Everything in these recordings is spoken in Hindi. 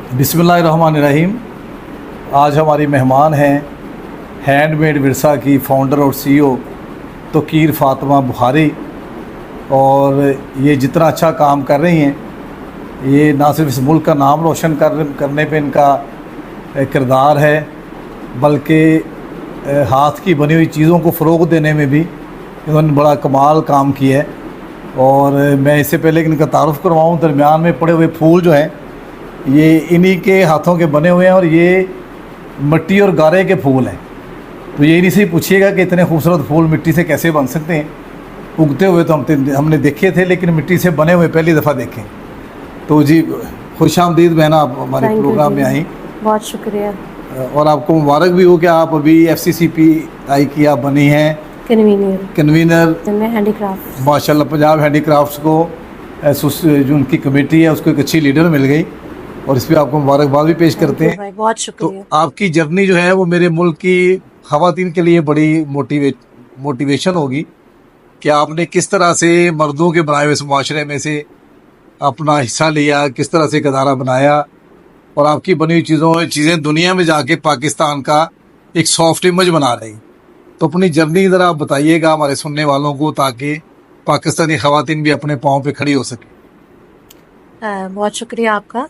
बिस्मिल्लाहिर्रहमानिर्रहीम। आज हमारी मेहमान हैं हैंडमेड विरसा की फ़ाउंडर और सीईओ तोक़ीर फ़ातिमा बुखारी। और ये जितना अच्छा काम कर रही हैं, ये ना सिर्फ इस मुल्क का नाम रोशन करने पे इनका किरदार है, बल्कि हाथ की बनी हुई चीज़ों को फ़रोग़ देने में भी इन्होंने बड़ा कमाल काम किया है। और मैं इससे पहले कि इनका तारुफ़ करवाऊँ, दरमियान में पड़े हुए फूल जो हैं ये इन्हीं के हाथों के बने हुए हैं और ये मिट्टी और गारे के फूल हैं। तो ये इन्हीं से पूछिएगा कि इतने खूबसूरत फूल मिट्टी से कैसे बन सकते हैं। उगते हुए तो हमने देखे थे, लेकिन मिट्टी से बने हुए पहली दफ़ा देखे। तो जी खुशामदीद बहना, आप हमारे प्रोग्राम में आई। बहुत शुक्रिया। और आपको मुबारक भी हो कि आप अभी FCCPI की आप बनी हैं कन्वीनर हैंडीक्राफ्ट। माशाल्लाह, पंजाब हैंडीक्राफ्ट्स को जो उनकी कमेटी है उसको एक अच्छी लीडर मिल गई, और इस पर आपको मुबारकबाद भी पेश करते हैं। बहुत शुक्रिया। तो आपकी जर्नी जो है वो मेरे मुल्क की ख़वातीन के लिए बड़ी मोटिवेशन होगी कि आपने किस तरह से मर्दों के बनाए हुए इस माशरे में से अपना हिस्सा लिया, किस तरह से एक अदारा बनाया, और आपकी बनी हुई चीज़ें दुनिया में जाके पाकिस्तान का एक सॉफ्ट इमेज बना रही। तो अपनी जर्नी ज़रा आप बताइएगा हमारे सुनने वालों को, ताकि पाकिस्तानी ख़वातीन भी अपने पाँव पे खड़ी हो सके। बहुत शुक्रिया आपका।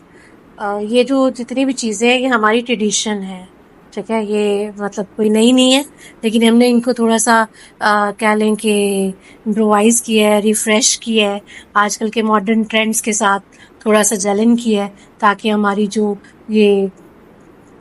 ये जो जितनी भी चीज़ें हैं ये हमारी ट्रेडिशन है, ठीक है। ये मतलब कोई नई नहीं है, लेकिन हमने इनको थोड़ा सा क्या लें कि इम्प्रोवाइज़ किया है, रिफ़्रेश किया है, आजकल के मॉडर्न ट्रेंड्स के साथ थोड़ा सा जलन किया है, ताकि हमारी जो ये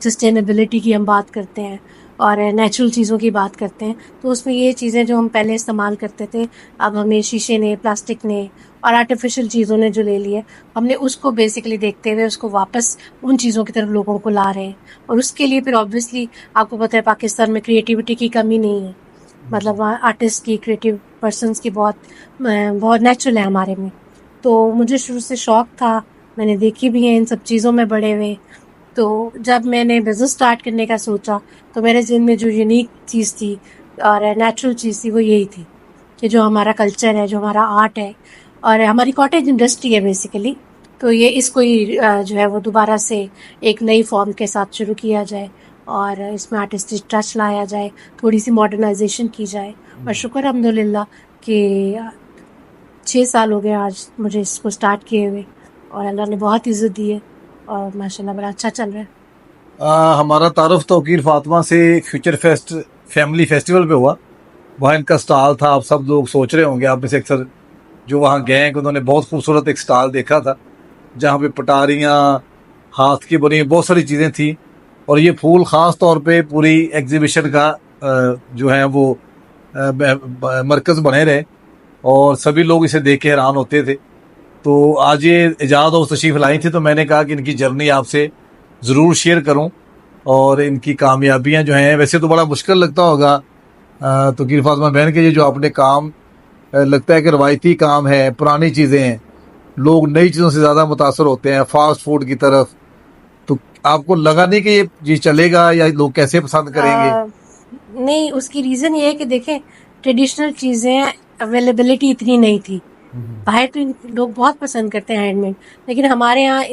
सस्टेनेबिलिटी की हम बात करते हैं और नेचुरल चीज़ों की बात करते हैं, तो उसमें ये चीज़ें जो हम पहले इस्तेमाल करते थे, अब हमें शीशे ने, प्लास्टिक ने और आर्टिफिशियल चीज़ों ने जो ले लिए, हमने उसको बेसिकली देखते हुए उसको वापस उन चीज़ों की तरफ लोगों को ला रहे हैं। और उसके लिए फिर ऑब्वियसली आपको पता है पाकिस्तान में क्रिएटिविटी की कमी नहीं है, मतलब वहाँ आर्टिस्ट की, क्रिएटिव पर्सन्स की बहुत नेचुरल है हमारे में। तो मुझे शुरू से शौक़ था, मैंने देखी भी है इन सब चीज़ों में बड़े हुए। तो जब मैंने बिज़नेस स्टार्ट करने का सोचा, तो मेरे ज़हन में जो यूनिक चीज़ थी और नेचुरल चीज़ थी वो यही थी कि जो हमारा कल्चर है, जो हमारा आर्ट है और हमारी कॉटेज इंडस्ट्री है बेसिकली, तो ये इसको ही जो है वो दोबारा से एक नई फॉर्म के साथ शुरू किया जाए और इसमें आर्टिस्टिक टच लाया जाए, थोड़ी सी मॉडर्नाइजेशन की जाए। और शुक्र अल्हम्दुलिल्लाह कि 6 साल हो गए आज मुझे इसको स्टार्ट किए हुए, और अल्लाह ने बहुत इज़्ज़त दी है और माशाल्लाह बड़ा अच्छा चल रहा है। हमारा तारुफ तोक़ीर फ़ातिमा से फ्यूचर फेस्ट फैमिली फेस्टिवल पे हुआ। वहाँ इनका स्टॉल था। आप सब लोग सोच रहे होंगे, आप में से अक्सर जो वहाँ गए हैं, कि उन्होंने बहुत खूबसूरत एक स्टॉल देखा था, जहाँ पे पटारियाँ, हाथ की बनी बहुत सारी चीज़ें थी। और ये फूल ख़ास तौर पे पूरी एग्जीबिशन का जो है वो मरकज़ बने रहे, और सभी लोग इसे देख के हैरान होते थे। तो आज ये इजाज़त और तशरीफ़ लाई थी, तो मैंने कहा कि इनकी जर्नी आपसे ज़रूर शेयर करूं, और इनकी कामयाबियां जो हैं, वैसे तो बड़ा मुश्किल लगता होगा तोक़ीर फ़ातिमा बहन के, ये जो आपने काम लगता है कि रवायती काम है, पुरानी चीज़ें हैं, लोग नई चीज़ों से ज़्यादा मुतासर होते हैं फास्ट फूड की तरफ। तो आपको लगा नहीं कि ये चलेगा, या लोग कैसे पसंद करेंगे? नहीं, उसकी रीज़न ये है कि देखें, ट्रेडिशनल चीज़ें अवेलेबिलिटी इतनी नहीं थी। बाहर तो लोग बहुत पसंद करते हैं हैंडमेड, लेकिन हमारे यहाँ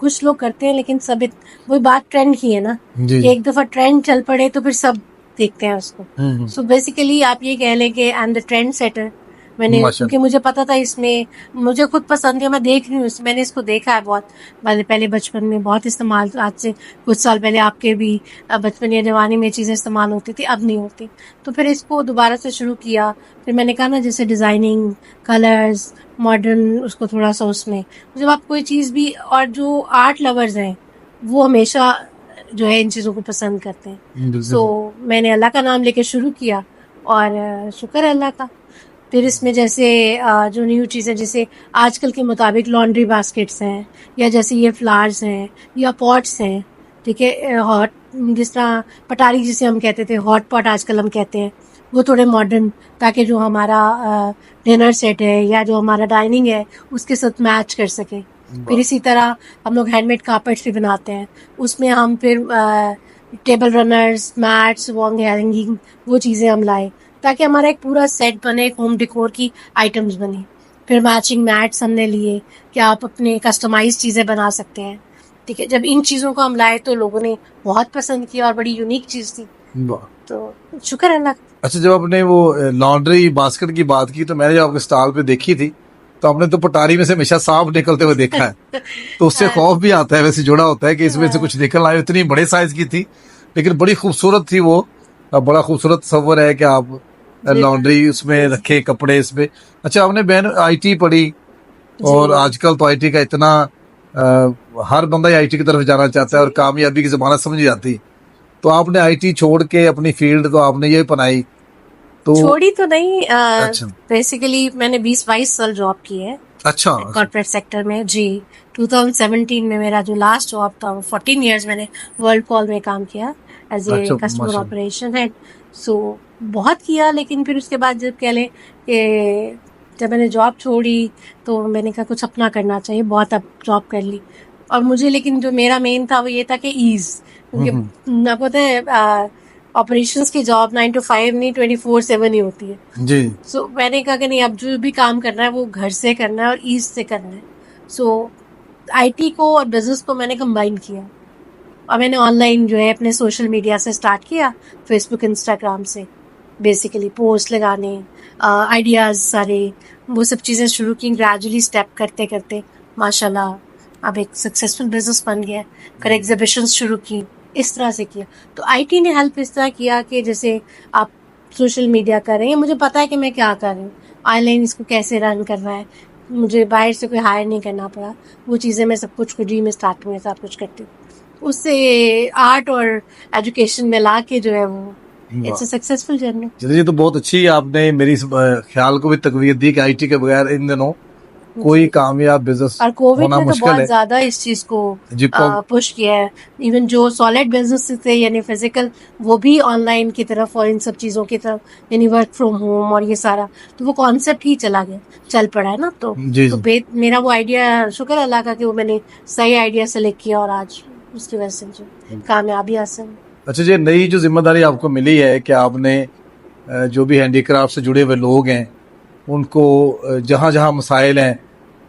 कुछ लोग करते हैं, लेकिन सब वही बात ट्रेंड की है ना, कि एक दफ़ा ट्रेंड चल पड़े तो फिर सब देखते हैं उसको। सो बेसिकली आप ये कह लें कि I am the trend setter. मैंने, क्योंकि मुझे पता था इसमें, मुझे खुद पसंद है, मैं देख रही हूँ, मैंने इसको देखा है बहुत पहले बचपन में बहुत इस्तेमाल, आज से कुछ साल पहले आपके भी बचपन या जवानी में चीज़ें इस्तेमाल होती थी, अब नहीं होती। तो फिर इसको दोबारा से शुरू किया। फिर मैंने कहा ना, जैसे डिज़ाइनिंग, कलर्स, मॉडर्न, उसको थोड़ा सा उसमें, जब आप कोई चीज़ भी, और जो आर्ट लवर्स हैं वो हमेशा जो है इन चीज़ों को पसंद करते हैं। सो मैंने अल्लाह का नाम लेके शुरू किया, और शुक्र है अल्लाह का। फिर इसमें जैसे जो न्यू चीज़ें, जैसे आजकल के मुताबिक लॉन्ड्री बास्केट्स हैं, या जैसे ये फ्लावर्स हैं या पॉट्स हैं, ठीक है, हॉट, जिस तरह पटारी जिसे हम कहते थे, हॉट पॉट आजकल हम कहते हैं, वो थोड़े मॉडर्न, ताकि जो हमारा डिनर सेट है या जो हमारा डाइनिंग है उसके साथ मैच कर सके। फिर इसी तरह हम लोग हैंडमेड कार्पेट्स भी बनाते हैं, उसमें हम फिर table runners, mats, wall hanging, वो चीज़ें हम लाए, ताकि हमारा एक पूरा सेट बने, एक होम डेकोर की आइटम्स बनी। फिर मैचिंग मैट्स हमने लिए कि आप अपने कस्टमाइज चीज़ें बना सकते हैं। ठीक है, जब इन चीज़ों को हम लाए तो लोगों ने बहुत पसंद किया और बड़ी यूनिक चीज़ थी, वाह। तो शुक्र अल्लाह का। अच्छा, जब आपने वो लॉन्ड्री बास्केट की बात की तो मैंने जब आपके स्टॉल पे देखी थी तो आपने तो पटारी में से हमेशा सांप निकलते हुए देखा है, तो उससे खौफ भी आता है, वैसे जुड़ा होता है कि इसमें से कुछ निकल आए। इतनी बड़े साइज की थी लेकिन बड़ी खूबसूरत थी वो। बड़ा खूबसूरत तस्वर है कि आप लॉन्ड्री उसमें रखे कपड़े इसमें। अच्छा, आपने बहन आईटी पढ़ी और आजकल तो आईटी का इतना हर बंदा आईटी की तरफ जाना चाहता है और कामयाबी की जमानत समझ जाती। तो आपने आईटी छोड़ के अपनी फील्ड तो आपने ये अपनाई तो छोड़ी तो नहीं, अच्छा बेसिकली मैंने 20-22 साल जॉब की है अच्छा कॉर्पोरेट सेक्टर में जी। 2017 में मेरा जो लास्ट जॉब था वो 14 इयर्स मैंने वर्ल्ड कॉल में काम किया एज ए अच्छा कस्टमर माशाल्लाह। Operation head. सो बहुत किया, लेकिन फिर उसके बाद जब कह लें कि जब मैंने जॉब छोड़ी तो मैंने कहा कुछ अपना करना चाहिए, बहुत अब जॉब कर ली। और मुझे लेकिन जो मेरा मेन था वो ये था कि ईज, क्योंकि आपको पता है ऑपरेशंस की जॉब 9 to 5 नहीं 24/7 ही होती है। जी सो मैंने कहा कि नहीं, अब जो भी काम करना है वो घर से करना है और ईज से करना है। सो आईटी को और बिजनेस को मैंने कंबाइन किया और मैंने ऑनलाइन जो है अपने सोशल मीडिया से स्टार्ट किया, फेसबुक इंस्टाग्राम से बेसिकली पोस्ट लगाने, आइडियाज़ सारे वो सब चीज़ें शुरू की। ग्रेजुअली स्टेप करते करते माशाल्लाह अब एक सक्सेसफुल बिजनेस बन गया। फिर एग्जीबिशंस शुरू की, इस तरह से किया। तो आईटी ने हेल्प इस तरह किया कि जैसे आप सोशल मीडिया कर रहे हैं, मुझे पता है कि मैं क्या कर रही हूँ, ऑनलाइन इसको कैसे रन करना है, मुझे बाहर से कोई हायर नहीं करना पड़ा। वो चीज़ें मैं सब कुछ खुद ही में स्टार्टिंग में सब कुछ करती हूँ। उससे आर्ट और एजुकेशन मिला के जो है वो इट्स अ सक्सेसफुल जर्नी। चलिए, ये तो बहुत अच्छी आपने मेरी इस ख्याल को भी तकवीर दी कि आईटी के बगैर इन दिनों कोई कामयाब बिजनेस और कोविड होना ने तो मुश्किल बहुत है। ज्यादा इस चीज को जी पुश किया है। इवन जो सॉलिड बिजनेस थे यानी फिजिकल, वो भी ऑनलाइन की तरफ और इन सब चीजों की तरफ, यानी वर्क फ्रॉम होम और ये सारा, तो वो कॉन्सेप्ट ही चला गया, चल पड़ा है ना। जी तो जी। मेरा वो आइडिया, शुक्र अल्लाह का कि वो मैंने सही आइडिया सेलेक्ट किया और आज उसकी वजह से जो कामयाबी हासिल। अच्छा, ये नई जो जिम्मेदारी आपको मिली है कि आपने जो भी हैंडीक्राफ्ट से जुड़े हुए लोग हैं उनको जहाँ जहाँ मसाइल हैं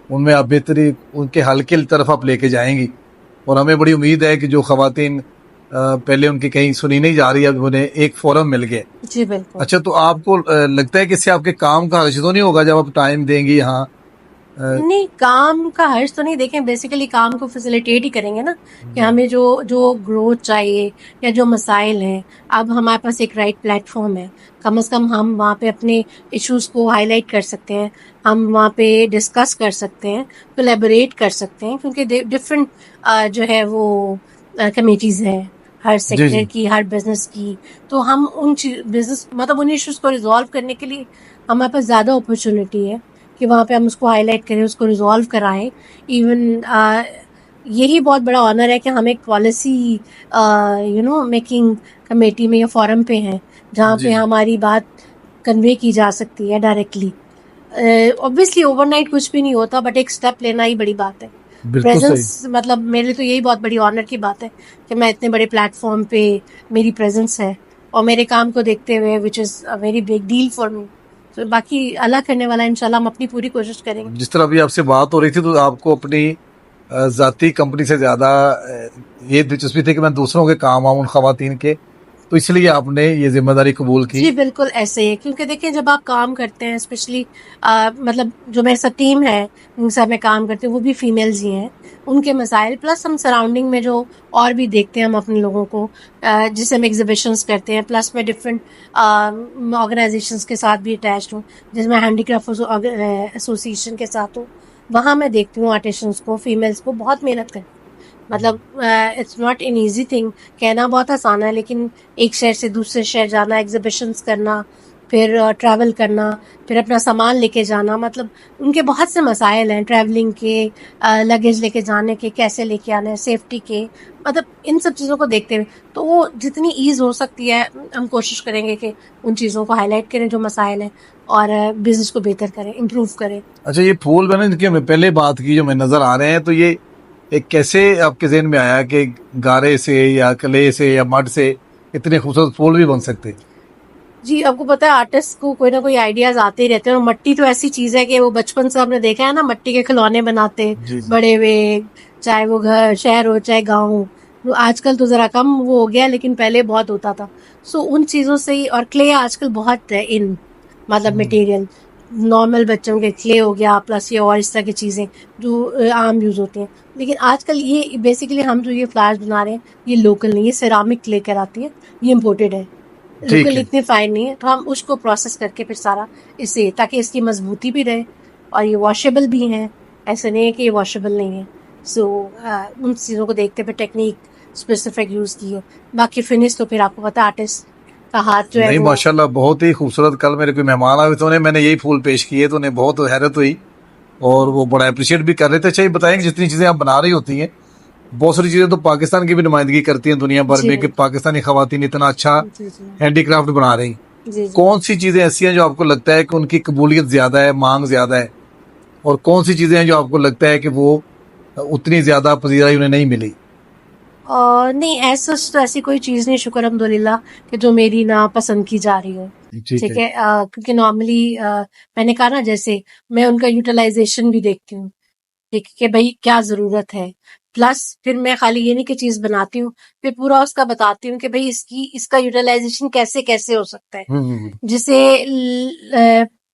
उनमें आप बेहतरी उनके हल की तरफ आप लेके जाएंगी। और हमें बड़ी उम्मीद है कि जो खवातीन पहले उनकी कहीं सुनी नहीं जा रही है, अब उन्हें एक फोरम मिल गया। जी बिल्कुल। अच्छा, तो आपको लगता है कि इससे आपके काम का हर्ज तो नहीं होगा जब आप टाइम देंगी यहाँ? नहीं, काम का हर्ज तो नहीं। देखें, बेसिकली काम को फैसिलिटेट ही करेंगे ना कि हमें जो जो ग्रोथ चाहिए या जो मसाइल हैं, अब हमारे पास एक राइट प्लेटफॉर्म है। कम से कम हम वहाँ पे अपने इश्यूज को हाईलाइट कर सकते हैं, हम वहाँ पे डिस्कस कर सकते हैं, कोलैबोरेट कर सकते हैं, क्योंकि डिफरेंट जो है वो कमेटीज हैं हर जी सेक्टर जी की, हर बिजनेस की। तो हम उन बिजनेस मतलब उन इश्यूज को रिजॉल्व करने के लिए हमारे पास ज़्यादा अपॉर्चुनिटी है कि वहाँ पे हम उसको हाईलाइट करें, उसको रिजॉल्व कराएं। इवन यही बहुत बड़ा ऑनर है कि हम एक पॉलिसी मेकिंग कमेटी में या फोरम पे हैं जहाँ जी पे जी। हमारी बात कन्वे की जा सकती है डायरेक्टली। ऑब्वियसली ओवरनाइट कुछ भी नहीं होता, बट एक स्टेप लेना ही बड़ी बात है। बिल्कुल सही। प्रेजेंस, मतलब मेरे लिए तो यही बहुत बड़ी ऑनर की बात है कि मैं इतने बड़े प्लेटफॉर्म पे मेरी प्रेजेंस है और मेरे काम को देखते हुए, which is a very big deal for me. तो बाकी अल्लाह करने वाला, इंशाल्लाह हम अपनी पूरी कोशिश करेंगे। जिस तरह अभी आपसे बात हो रही थी तो आपको अपनी जाती कंपनी से ज्यादा ये दिलचस्पी थी कि मैं दूसरों के काम आऊं, उन खवातीन के, तो इसलिए आपने ये जिम्मेदारी कबूल की। जी बिल्कुल ऐसे ही है, क्योंकि देखिए जब आप काम करते हैं, स्पेशली मतलब जो मेरे साथ टीम है जिनके साथ मैं काम करती हूँ वो भी फीमेल्स ही हैं, उनके मसाइल प्लस हम सराउंडिंग में जो और भी देखते हैं हम अपने लोगों को, जिससे हम एग्जीबिशंस करते हैं, प्लस मैं डिफरेंट ऑर्गेनाइजेशंस के साथ भी अटैच्ड हूँ, जिसमें हैंडीक्राफ्ट एसोसिएशन के साथ हूँ। वहाँ मैं देखती हूँ आर्टिशंस को, फीमेल्स को बहुत मेहनत करती हैं। मतलब it's not an easy thing, कहना बहुत आसान है, लेकिन एक शहर से दूसरे शहर जाना, एग्जीबिशंस करना, फिर ट्रैवल करना, फिर अपना सामान लेके जाना, मतलब उनके बहुत से मसाइल हैं, ट्रैवलिंग के, लगेज लेके जाने के, कैसे लेके आना है, सेफ्टी के, मतलब इन सब चीज़ों को देखते हुए तो वो जितनी ईज हो सकती है हम कोशिश करेंगे कि उन चीज़ों को हाईलाइट करें जो मसाइल हैं और बिजनेस को बेहतर करें, इम्प्रूव करें। अच्छा, ये फूल मैंने इनकी हमने पहले बात की जो मैं नजर आ रहे हैं, तो ये एक कैसे आपके जहन में आया कि गारे से या क्ले से या मड से इतने खूबसूरत फूल भी बन सकते हैं? जी, आपको पता है आर्टिस्ट को कोई ना कोई आइडियाज आते ही रहते हैं, और मट्टी तो ऐसी चीज है कि वो बचपन से आपने देखा है ना, मट्टी के खिलौने बनाते जी जी। बड़े हुए, चाहे वो घर शहर हो चाहे गांव हो। वो आजकल तो जरा कम वो हो गया, लेकिन पहले बहुत होता था। सो उन चीजों से ही, और क्ले आजकल बहुत है इन, मतलब मटेरियल, नॉर्मल बच्चों के क्ले हो गया, प्लस ये और इस तरह की चीजें जो आम यूज होती हैं। लेकिन आजकल ये बेसिकली हम जो ये फ्लावर्स बना रहे हैं, ये लोकल नहीं, ये सेरामिक क्ले कहलाती है, ये इम्पोर्टेड है। ठीक लोकल है। इतने फाइन नहीं है, तो हम उसको प्रोसेस करके फिर सारा इससे, ताकि इसकी मजबूती भी रहे और ये वॉशेबल भी है। ऐसा नहीं है कि ये वॉशेबल नहीं है। सो उन चीज़ों को देखते हुए टेक्निक स्पेसिफिक यूज की है। बाकी फिनिश तो फिर आपको पता, आर्टिस्ट का हाथ जो है नहीं वो। माशाल्लाह बहुत ही खूबसूरत। कल मेरे कोई मेहमान आए तो उन्हें मैंने यही फूल पेश किए तो उन्हें बहुत हैरत हुई और वो बड़ा अप्रिशिएट भी कर रहे थे। अच्छा ये बताएंगे जितनी चीजें आप बना रही होती हैं, बहुत सारी चीजें तो पाकिस्तान की भी नुमाइंदगी करती हैं दुनिया भर जी में कि पाकिस्तानी खवातीन इतना अच्छा जी जी हैंडीक्राफ्ट बना रही। जी जी। कौन सी चीजें ऐसी हैं जो आपको लगता है कि उनकी कबूलियत ज्यादा है, मांग ज्यादा है, और कौन सी चीजें हैं जो आपको लगता है कि वो उतनी ज्यादा पजीराई उन्हें नहीं मिली? और नहीं, ऐसा तो ऐसी कोई चीज़ नहीं, शुक्र अल्हम्दुलिल्लाह, कि जो मेरी ना पसंद की जा रही हो। ठीक ठीक है। है, क्योंकि नॉर्मली मैंने कहा ना, जैसे मैं उनका यूटिलाइजेशन भी देखती हूँ। ठीक है कि भाई क्या जरूरत है। प्लस फिर मैं खाली ये नहीं कि चीज बनाती हूँ, फिर पूरा उसका बताती हूँ कि भाई इसका यूटिलाइजेशन कैसे कैसे हो सकता है। हम्म। जिसे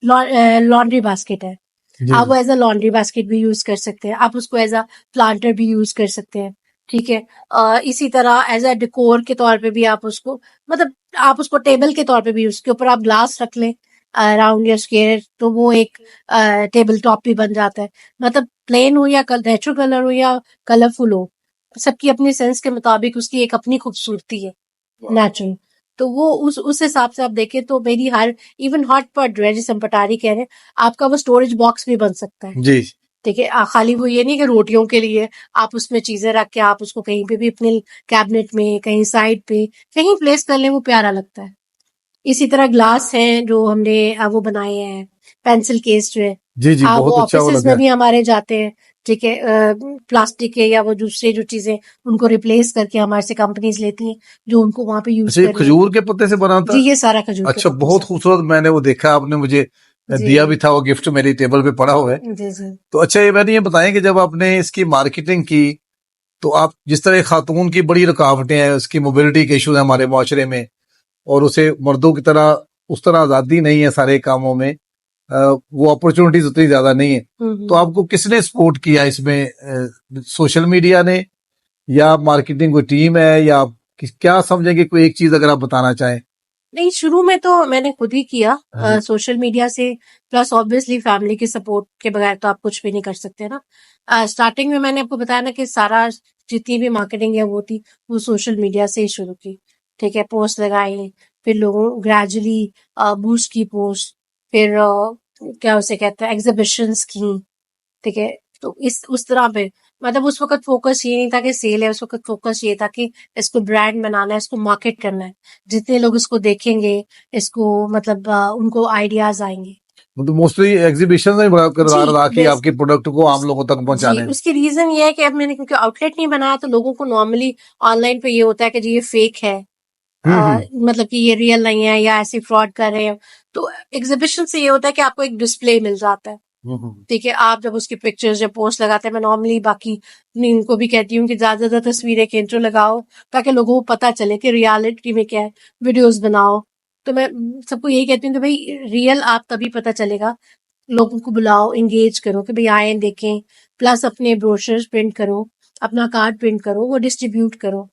लॉन्ड्री बास्केट है, जी आप जी। वो एज अ लॉन्ड्री बास्केट भी यूज कर सकते हैं, आप उसको एज अ प्लांटर भी यूज कर सकते हैं। ठीक है, इसी तरह एज अ डेकोर के तौर पे भी आप उसको, मतलब आप उसको टेबल के तौर पे भी, उसके ऊपर आप ग्लास रख लें राउंड या स्क्वायर, तो वो एक टेबल टॉप भी बन जाता है। मतलब प्लेन हो या नेचुरल कलर हो या कलरफुल हो, सबकी अपनी सेंस के मुताबिक उसकी एक अपनी खूबसूरती है, नेचुरल। तो वो उस हिसाब से आप देखें तो मेरी हर, इवन हॉट पॉट जो है, जिसे हम पटारी कह रहे हैं, आपका वो स्टोरेज बॉक्स भी बन सकता है। जी। ठीक है, खाली वो ये नहीं कि रोटियों के लिए आप उसमें चीजें रख के आप उसको कहीं पे भी अपने कैबिनेट में, कहीं साइड पे कहीं प्लेस कर लें, वो प्यारा लगता है। इसी तरह ग्लास हैं जो हमने वो बनाए हैं, पेंसिल केस जो है, जी जी वो बहुत अच्छा वो ऑफिसेज लगा में है। भी हमारे जाते हैं। ठीक है, प्लास्टिक के या वो दूसरे जो चीजें, उनको रिप्लेस करके हमारे से कंपनीज लेती हैं, जो उनको वहां पे यूज अच्छा ये करनी खजूर होती के पत्ते से बना है। था? जी, ये सारा खजूर के अच्छा पत्तों बहुत से। खूबसूरत। मैंने वो देखा, आपने मुझे जी दिया भी था वो गिफ्ट, मेरी टेबल पे पड़ा हुआ है। जी जी तो अच्छा ये मैंने ये बताएं कि जब आपने इसकी मार्केटिंग की तो आप जिस तरह खातून की बड़ी रुकावटें हैं, उसकी मोबिलिटी के इशूज हैं हमारे माशरे में, और उसे मर्दों की तरह उस तरह आज़ादी नहीं है सारे कामों में, वो अपॉर्चुनिटीज उतनी ज्यादा नहीं है। तो हम्म। आपको किसने सपोर्ट किया इसमें? सोशल मीडिया ने या मार्केटिंग कोई टीम है, या आप क्या समझेंगे? कोई एक चीज अगर आप बताना चाहें। नहीं, शुरू में तो मैंने खुद ही किया, जी सोशल मीडिया से, प्लस ऑब्वियसली फैमिली के सपोर्ट के बगैर तो आप कुछ भी नहीं कर सकते ना। स्टार्टिंग में मैंने आपको बताया ना कि सारा, जितनी भी मार्केटिंग है वो थी, वो सोशल मीडिया से ही शुरू की। ठीक है, पोस्ट लगाई, फिर लोगों ग्रेजुअली बूस्ट की पोस्ट, फिर क्या उसे कहते हैं, एग्जीबिशंस की। ठीक है, तो इस उस तरह पे, मतलब उस वक्त फोकस ये नहीं था कि सेल है, उस वक्त फोकस ये था कि इसको ब्रांड बनाना है, इसको मार्केट करना है। जितने लोग इसको देखेंगे, इसको मतलब उनको आइडियाज आएंगे। मतलब मोस्टली एग्जीबिशन में बड़ा जी, किरदार अदा किया बेस आपके प्रोडक्ट को आम लोगों तक जी, पहुंचाने में। उसकी रीजन ये है कि अब मैंने क्योंकि आउटलेट नहीं बनाया, तो लोगों को नॉर्मली ऑनलाइन पे ये होता है कि जी ये फेक है, हम्म। मतलब कि ये रियल नहीं है या ऐसे फ्रॉड कर रहे हैं। तो एग्जीबिशन से ये होता है कि आपको एक डिस्प्ले मिल जाता है। हम्म। ठीक है, आप जब उसकी पिक्चर्स या पोस्ट लगाते हैं, मैं नॉर्मली बाकी इनको भी कहती हूँ कि ज्यादा से ज्यादा तस्वीरें खींचो, लगाओ, ताकि लोगों को पता चले कि रियलिटी में क्या है। वीडियोस बनाओ। तो मैं सबको यही कहती हूँ कि भाई रियल आप तभी पता चलेगा, लोगों को बुलाओ, एंगेज करो कि भाई आए देखें, प्लस अपने ब्रोशर्स प्रिंट करो, अपना कार्ड प्रिंट करो, वो डिस्ट्रीब्यूट करो।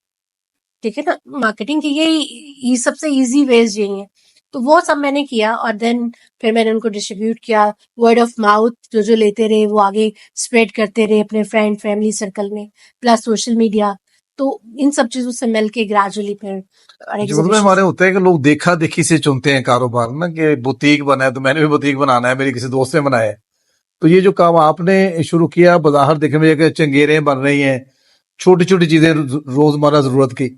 ठीक है ना, मार्केटिंग की ये सबसे इजी वेज यही है। तो वो सब मैंने किया, और देन फिर मैंने उनको डिस्ट्रीब्यूट किया, वर्ड ऑफ माउथ, जो जो लेते रहे वो आगे स्प्रेड करते रहे अपने फ्रेंड फैमिली सर्कल में, प्लस सोशल मीडिया। तो इन सब चीजों से मिल के ग्रेजुअली फिर जी मतलब एग्जीबिशन। हमारे होता है कि लोग देखा देखी से चुनते हैं कारोबार ना, कि बुटीक बना है तो मैंने भी बुटीक बनाना है, मेरी किसी दोस्त ने बनाया है। तो ये जो काम आपने शुरू किया, बाजार देखने में कि चंगेरें बन रही हैं, छोटी छोटी चीजें रोजमर्रा जरूरत की,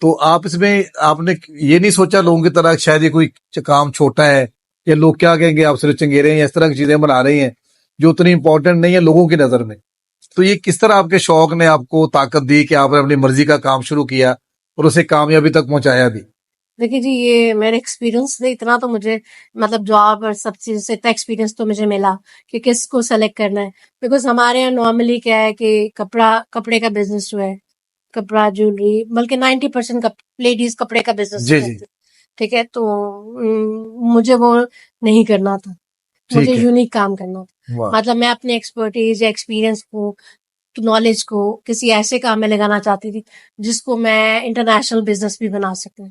तो आप इसमें आपने ये नहीं सोचा लोगों की तरह शायद ये कोई काम छोटा है, या लोग क्या कहेंगे आप सिर्फ चंगेरे या इस तरह की चीजें बना रही हैं जो उतनी इंपॉर्टेंट नहीं है लोगों की नजर में? तो ये किस तरह आपके शौक ने आपको ताकत दी कि आपने अपनी मर्जी का काम शुरू किया और उसे कामयाबी तक पहुंचाया भी? देखिए जी, ये मेरे एक्सपीरियंस से इतना तो मुझे मतलब जॉब और सब चीज़ से इतना एक्सपीरियंस तो मुझे मिला कि किसको सेलेक्ट करना है। बिकॉज़ हमारे यहाँ नॉर्मली क्या है कि कपड़े का बिज़नेस जो है, कपड़ा, ज्वेलरी, बल्कि 90% लेडीज़ कपड़े का बिज़नेस जी जी। करती हैं। ठीक है? तो मुझे वो नहीं करना था। मुझे ठीक है। यूनिक काम करना था। वाह। मतलब मैं अपने एक्सपर्टीज़ या एक्सपीरियंस को, नॉलेज को किसी ऐसे काम में लगाना चाहती थी, जिसको मैं इंटरनेशनल बिज़नेस भी बना सकूँ।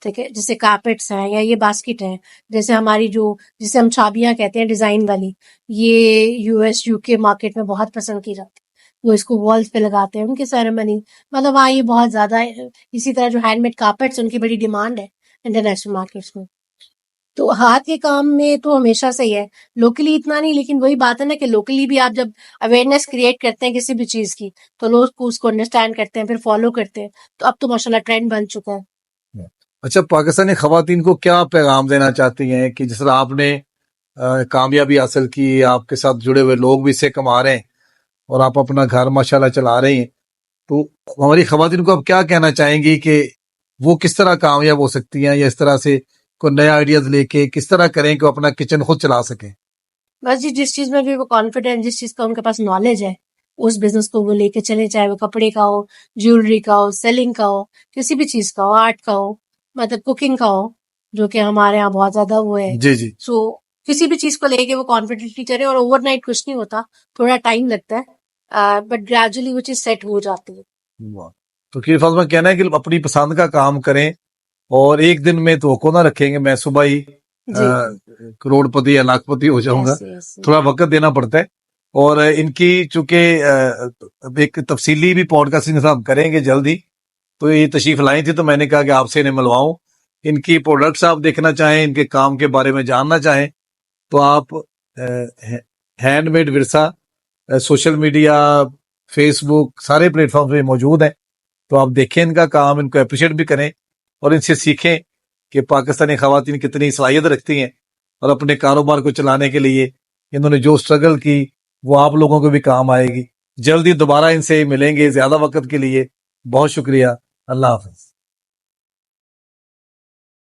ठीक है? जैसे कारपेट्स हैं या ये बास्केट है, जैसे हमारी जो जिसे हम चाबियाँ कहते हैं डिज़ाइन वाली, ये यूएस, यूके मार्केट में बहुत पसंद की जाती है। वो इसको वॉल्स पे लगाते हैं, उनकी सेरेमनी मतलब हाँ, ये बहुत ज़्यादा इसी तरह जो हैंडमेड कारपेट्स उनकी बड़ी डिमांड है इंटरनेशनल मार्केट्स में। तो हाथ के काम में तो हमेशा से ही है, लोकली इतना नहीं, लेकिन वही बात है ना कि लोकली भी आप जब अवेयरनेस क्रिएट करते हैं किसी भी चीज़ की, तो लोग उसको अंडरस्टैंड करते हैं, फिर फॉलो करते हैं। तो अब तो माशाल्लाह ट्रेंड बन चुका है। अच्छा, पाकिस्तानी खवातीन को क्या पैगाम देना चाहती हैं कि जिस तरह आपने कामयाबी हासिल की, आपके साथ जुड़े हुए लोग भी इससे कमा रहे हैं और आप अपना घर माशाल्लाह चला रही हैं, तो हमारी खवातीन को आप क्या कहना चाहेंगी कि वो किस तरह कामयाब हो सकती हैं, या इस तरह से कोई नया आइडियाज लेके किस तरह करें कि वो अपना किचन खुद चला सकें? बस जी, जिस चीज़ में भी वो कॉन्फिडेंट, जिस चीज़ का उनके पास नॉलेज है, उस बिज़नेस को वो लेके चलें, चाहे वो कपड़े का हो, ज्वेलरी का हो, सेलिंग का हो, किसी भी चीज़ का हो, आर्ट का हो, मतलब कुकिंग का हो, जो कि हमारे यहाँ बहुत ज़्यादा वो है। जी जी। सो किसी भी चीज़ को लेके वो कॉन्फिडेंटली चले, और ओवरनाइट कुछ नहीं होता, थोड़ा टाइम लगता है, बट ग्रेजुअली वो चीज़ सेट हो जाती है। वाह। तो खीर फातिमा कहना है कि अपनी पसंद का काम करें और एक दिन में तो ना रखेंगे मैं सुबह ही जी। करोड़पति या लाखपति हो जाऊंगा, यस, यस, थोड़ा वक्त देना पड़ता है। और इनकी चूंकि एक तफसीली भी पॉडकास्ट इनके साथ करेंगे जल्दी, तो ये तशरीफ लाई थी तो मैंने कहा कि आपसे इन्हें मिलवाऊं। इनकी प्रोडक्ट्स आप देखना चाहें, इनके काम के बारे में जानना चाहें, तो आप handmade Virsa social media, Facebook, सारे प्लेटफॉर्म पे मौजूद है। तो आप देखें इनका काम, इनको अप्रिशिएट भी करें और इनसे सीखें कि पाकिस्तानी खवातीन कितनी सलाहियत रखती हैं और अपने कारोबार को चलाने के लिए इन्होंने जो स्ट्रगल की वो आप लोगों को भी काम आएगी। जल्दी दोबारा इनसे मिलेंगे ज्यादा वक्त के लिए। बहुत शुक्रिया। अल्लाह हाफिज।